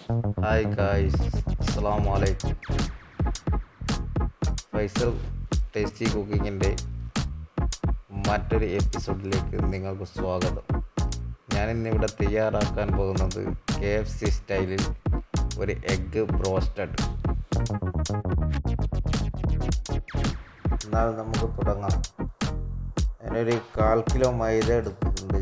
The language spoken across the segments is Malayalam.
ഹായ് ഗായ്സ്, അസ്സലാമു അലൈക്കും. ഫൈസൽ ടേസ്റ്റി കുക്കിങ്ങിൻ്റെ മറ്റൊരു എപ്പിസോഡിലേക്ക് നിങ്ങൾക്ക് സ്വാഗതം. ഞാനിന്നിവിടെ തയ്യാറാക്കാൻ പോകുന്നത് KFC സ്റ്റൈലിൽ ഒരു എഗ്ഗ് ബ്രോസ്റ്റഡ്. എന്നാൽ നമുക്ക് തുടങ്ങാം. ഞാനൊരു 1/4 കിലോ മൈദ എടുത്തിട്ടുണ്ട്.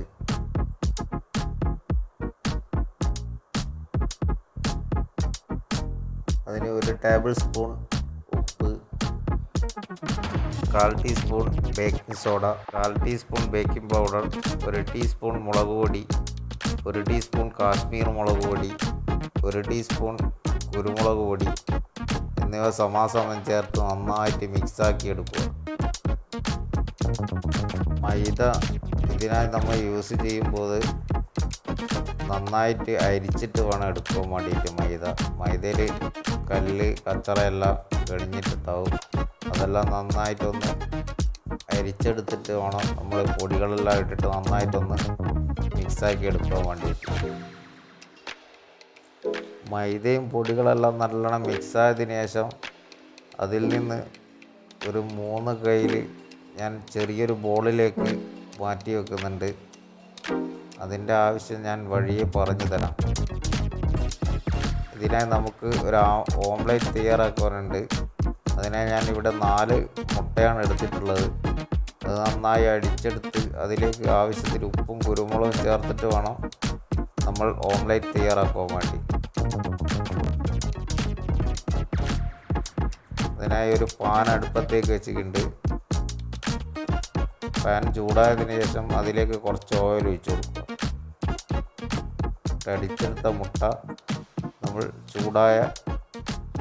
അതിന് 1 ടേബിൾ സ്പൂൺ ഉപ്പ്, 1/4 teaspoon baking soda, 1/4 teaspoon baking powder, 1 teaspoon മുളക് പൊടി, 1 ടീസ്പൂൺ കാശ്മീർ മുളക് പൊടി, 1 ടീസ്പൂൺ കുരുമുളക് പൊടി എന്നിവ സമാസമം ചേർത്ത് നന്നായിട്ട് മിക്സാക്കി എടുക്കുക. മൈദ ഇതിനായി നമ്മൾ യൂസ് ചെയ്യുമ്പോൾ നന്നായിട്ട് അരിച്ചിട്ട് വേണം എടുക്കാൻ വേണ്ടിയിട്ട്. മൈദയിൽ കല്ല് കച്ചറ എല്ലാം കഴിഞ്ഞിട്ടുണ്ടാവും. അതെല്ലാം നന്നായിട്ടൊന്ന് അരിച്ചെടുത്തിട്ട് വേണം നമ്മൾ പൊടികളെല്ലാം ഇട്ടിട്ട് നന്നായിട്ടൊന്ന് മിക്സാക്കി എടുക്കാൻ വേണ്ടിയിട്ട്. മൈദയും പൊടികളെല്ലാം നല്ലോണം മിക്സായതിനു ശേഷം അതിൽ നിന്ന് ഒരു 3 കയ്യിൽ ഞാൻ ചെറിയൊരു ബോളിലേക്ക് മാറ്റി വെക്കുന്നുണ്ട്. അതിൻ്റെ ആവശ്യം ഞാൻ വഴിയെ പറഞ്ഞു തരാം. ഇതിനായി നമുക്ക് ഒരു ഓംലേറ്റ് തയ്യാറാക്കാനുണ്ട്. അതിനായി ഞാൻ ഇവിടെ 4 മുട്ടയാണ് എടുത്തിട്ടുള്ളത്. അത് നന്നായി അടിച്ചെടുത്ത് അതിലേക്ക് ആവശ്യത്തിന് ഉപ്പും കുരുമുളകും ചേർത്തിട്ട് വേണം നമ്മൾ ഓംലേറ്റ് തയ്യാറാക്കാൻ വേണ്ടി. അതിനായി ഒരു പാൻ അടുപ്പത്തേക്ക് വെച്ചിട്ടുണ്ട്. പാൻ ചൂടായതിനു ശേഷം അതിലേക്ക് കുറച്ച് ഓയിൽ ഒഴിച്ചു കൊടുക്കുക. അടിച്ചെടുത്ത മുട്ട നമ്മൾ ചൂടായ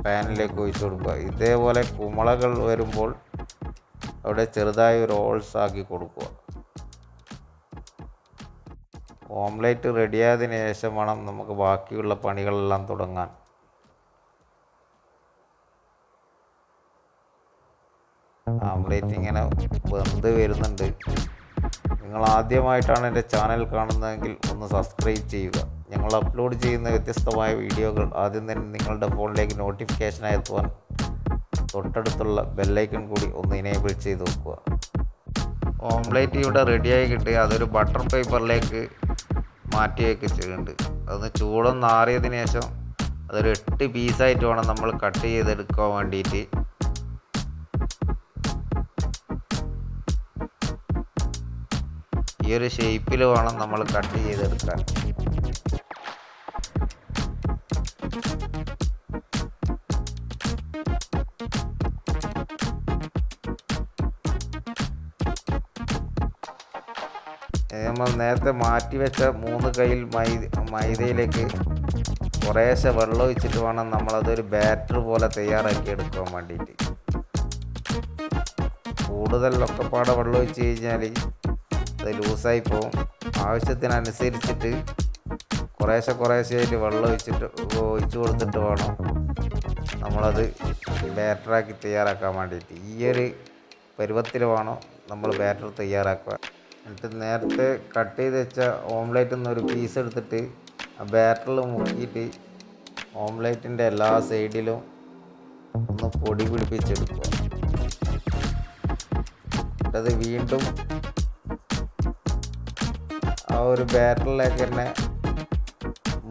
പാനിലേക്ക് ഒഴിച്ചു കൊടുക്കുക. ഇതേപോലെ കുമളകൾ വരുമ്പോൾ അവിടെ ചെറുതായി ഒരു ഹോൾസ് ആക്കി കൊടുക്കുക. ഓംലേറ്റ് റെഡിയായതിനു ശേഷം വേണം നമുക്ക് ബാക്കിയുള്ള പണികളെല്ലാം തുടങ്ങാൻ. ഓംലേറ്റ് ഇങ്ങനെ വെന്ത് വരുന്നുണ്ട്. നിങ്ങൾ ആദ്യമായിട്ടാണ് എൻ്റെ ചാനൽ കാണുന്നതെങ്കിൽ ഒന്ന് സബ്സ്ക്രൈബ് ചെയ്യുക. ഞങ്ങൾ അപ്ലോഡ് ചെയ്യുന്ന വ്യത്യസ്തമായ വീഡിയോകൾ ആദ്യം തന്നെ നിങ്ങളുടെ ഫോണിലേക്ക് നോട്ടിഫിക്കേഷനായി എത്തുവാൻ തൊട്ടടുത്തുള്ള ബെല്ലൈക്കൺ കൂടി ഒന്ന് എനേബിൾ ചെയ്ത് വെക്കുക. ഓംലേറ്റ് ഇവിടെ റെഡിയായി കിട്ടി. അതൊരു ബട്ടർ പേപ്പറിലേക്ക് മാറ്റി വെച്ചിട്ടുണ്ട്. അതൊന്ന് ചൂടൊന്ന് ആറിയതിനു ശേഷം അതൊരു 8 പീസായിട്ട് വേണം നമ്മൾ കട്ട് ചെയ്തെടുക്കാൻ വേണ്ടിയിട്ട്. ഈ ഒരു ഷേപ്പിൽ വേണം നമ്മൾ കട്ട് ചെയ്തെടുക്കാൻ. നമ്മൾ നേരത്തെ മാറ്റി വെച്ച 3 കയ്യിൽ മൈദയിലേക്ക് കുറേശ്ശെ വെള്ളം ഒഴിച്ചിട്ട് വേണം നമ്മളതൊരു ബാറ്റർ പോലെ തയ്യാറാക്കി എടുക്കാൻ വേണ്ടിയിട്ട്. കൂടുതലൊക്കെ പാടെ വെള്ളം ഒഴിച്ച് കഴിഞ്ഞാൽ അത് ലൂസായി പോകും. ആവശ്യത്തിനനുസരിച്ചിട്ട് കുറേശ്ശെയായിട്ട് വെള്ളം ഒഴിച്ച് കൊടുത്തിട്ട് വേണം നമ്മളത് ബാറ്ററാക്കി തയ്യാറാക്കാൻ വേണ്ടിയിട്ട്. ഈ ഒരു പരുവത്തിൽ വേണം നമ്മൾ ബാറ്റർ തയ്യാറാക്കുക. എന്നിട്ട് നേരത്തെ കട്ട് ചെയ്ത് വെച്ച ഓംലേറ്റിൽ നിന്ന് ഒരു പീസ് എടുത്തിട്ട് ആ ബാറ്ററിൽ മുക്കിയിട്ട് ഓംലേറ്റിൻ്റെ എല്ലാ സൈഡിലും ഒന്ന് പൊടി പിടിപ്പിച്ചെടുക്കുക. അത് വീണ്ടും ആ ഒരു ബാറ്ററിലേക്ക് തന്നെ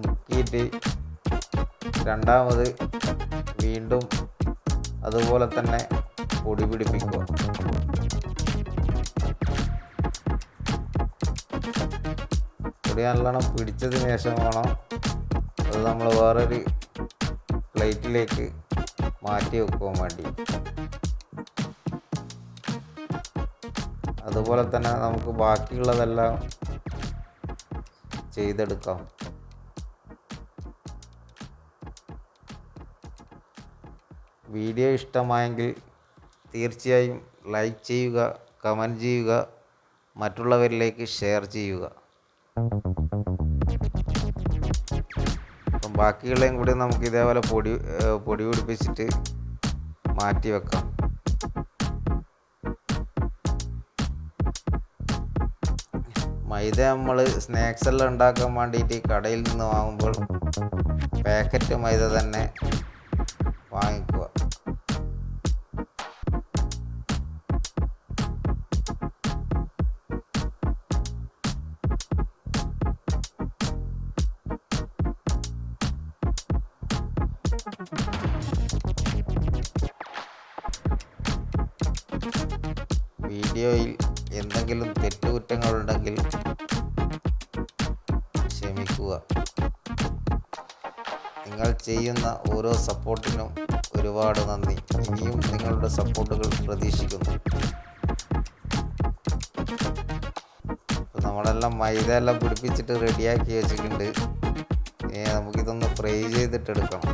മുക്കിയിട്ട് രണ്ടാമത് വീണ്ടും അതുപോലെ തന്നെ പൊടി പിടിപ്പിക്കുക. പൊടി നല്ലോണം പിടിച്ചതിന് ശേഷം വേണം അത് നമ്മൾ വേറൊരു പ്ലേറ്റിലേക്ക് മാറ്റി വെക്കാൻ വേണ്ടി. അതുപോലെ തന്നെ നമുക്ക് ബാക്കിയുള്ളതെല്ലാം ചെയ്തെടുക്കാം. വീഡിയോ ഇഷ്ടമായെങ്കിൽ തീർച്ചയായും ലൈക്ക് ചെയ്യുക, കമൻറ്റ് ചെയ്യുക, മറ്റുള്ളവരിലേക്ക് ഷെയർ ചെയ്യുക. അപ്പം ബാക്കിയുള്ളതും കൂടി നമുക്ക് ഇതേപോലെ പൊടി പിടിപ്പിച്ചിട്ട് മാറ്റി വെക്കാം. മൈദ നമ്മൾ സ്നാക്സ് എല്ലാം ഉണ്ടാക്കാൻ വേണ്ടിയിട്ട് കടയിൽ നിന്ന് വാങ്ങുമ്പോൾ പാക്കറ്റ് മൈദ തന്നെ വാങ്ങിക്കുക. വീഡിയോയിൽ എന്തെങ്കിലും തെറ്റുകുറ്റങ്ങളുണ്ടെങ്കിൽ ക്ഷമിക്കുക. നിങ്ങൾ ചെയ്യുന്ന ഓരോ സപ്പോർട്ടിനും ഒരുപാട് നന്ദി. ഇനിയും നിങ്ങളുടെ സപ്പോർട്ടുകൾ പ്രതീക്ഷിക്കുന്നു. നമ്മളെല്ലാം മൈദ എല്ലാം പിടിപ്പിച്ചിട്ട് റെഡിയാക്കി വെച്ചിട്ടുണ്ട്. നമുക്കിതൊന്ന് ഫ്രൈ ചെയ്തിട്ടെടുക്കണം.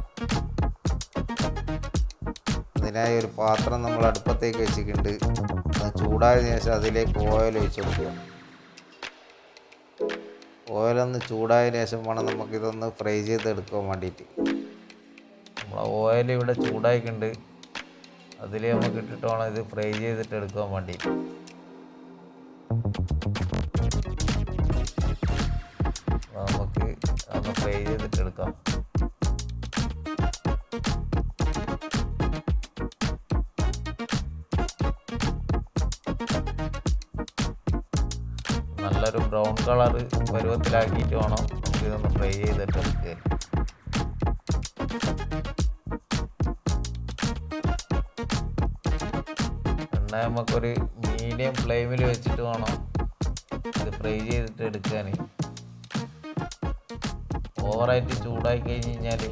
അതിനായി ഒരു പാത്രം നമ്മൾ അടുപ്പത്തേക്ക് വെച്ചിട്ടുണ്ട്. ചൂടായതിനു ശേഷം അതിലേക്ക് ഓയിൽ ഒഴിച്ചു കൊടുക്കുക. ഓയിലൊന്ന് ചൂടായതിനു ശേഷം വേണം നമുക്കിതൊന്ന് ഫ്രൈ ചെയ്തെടുക്കാൻ വേണ്ടിയിട്ട്. നമ്മൾ ഓയിൽ ഇവിടെ ചൂടായിട്ടുണ്ട്. അതിൽ നമുക്ക് ഇട്ടിട്ട് വേണം ഇത് ഫ്രൈ ചെയ്തിട്ട് എടുക്കാൻ വേണ്ടിയിട്ട്. നമുക്ക് ഒന്ന് ഫ്രൈ ചെയ്തിട്ട് എടുക്കാം. നല്ലൊരു ബ്രൗൺ കളർ പരുവത്തിലാക്കിയിട്ട് വേണം നമുക്കിതൊന്ന് ഫ്രൈ ചെയ്തിട്ട് എടുക്കുക. എണ്ണ നമുക്കൊരു മീഡിയം ഫ്ലെയിമിൽ വെച്ചിട്ട് വേണം ഇത് ഫ്രൈ ചെയ്തിട്ട് എടുക്കാൻ. ഓവറായിട്ട് ചൂടായി കഴിഞ്ഞ് കഴിഞ്ഞാൽ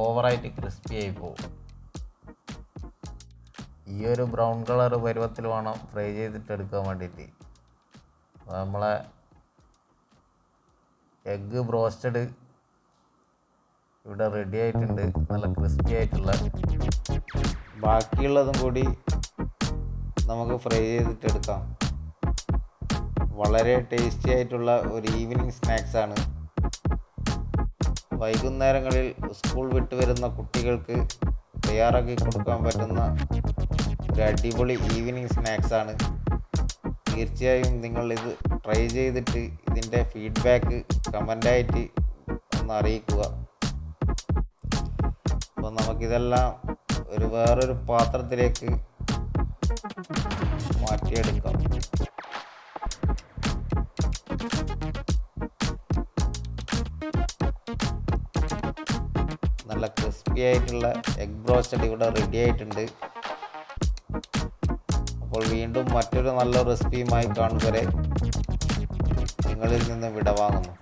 ഓവറായിട്ട് ക്രിസ്പി ആയി പോകും. ഈ ഒരു ബ്രൗൺ കളർ പരുവത്തിൽ വേണം ഫ്രൈ ചെയ്തിട്ട് എടുക്കാൻ വേണ്ടിയിട്ട്. നമ്മളെ എഗ്ഗ് ബ്രോസ്റ്റഡ് ഇവിടെ റെഡി ആയിട്ടുണ്ട്. നല്ല ക്രിസ്പി ആയിട്ടുള്ള. ബാക്കിയുള്ളതും കൂടി നമുക്ക് ഫ്രൈ ചെയ്തിട്ടെടുക്കാം. വളരെ ടേസ്റ്റി ആയിട്ടുള്ള ഒരു ഈവനിങ് സ്നാക്സാണ്. വൈകുന്നേരങ്ങളിൽ സ്കൂൾ വിട്ട് വരുന്ന കുട്ടികൾക്ക് തയ്യാറാക്കി കൊടുക്കാൻ പറ്റുന്ന ഒരു അടിപൊളി ഈവനിങ് സ്നാക്സാണ്. തീർച്ചയായും നിങ്ങൾ ഇത് ട്രൈ ചെയ്തിട്ട് ഇതിൻ്റെ ഫീഡ്ബാക്ക് കമൻ്റായിട്ട് ഒന്ന് അറിയിക്കുക. അപ്പോൾ നമുക്കിതെല്ലാം വേറൊരു പാത്രത്തിലേക്ക് മാറ്റിയെടുക്കാം. നല്ല ക്രിസ്പി ആയിട്ടുള്ള എഗ് ബ്രോസ്റ്റഡ് ഇവിടെ റെഡി ആയിട്ടുണ്ട്. അപ്പോൾ വീണ്ടും മറ്റൊരു നല്ല റെസിപ്പിയുമായി കാണും വരെ നിങ്ങളിൽ നിന്ന് വിടവാങ്ങുന്നു.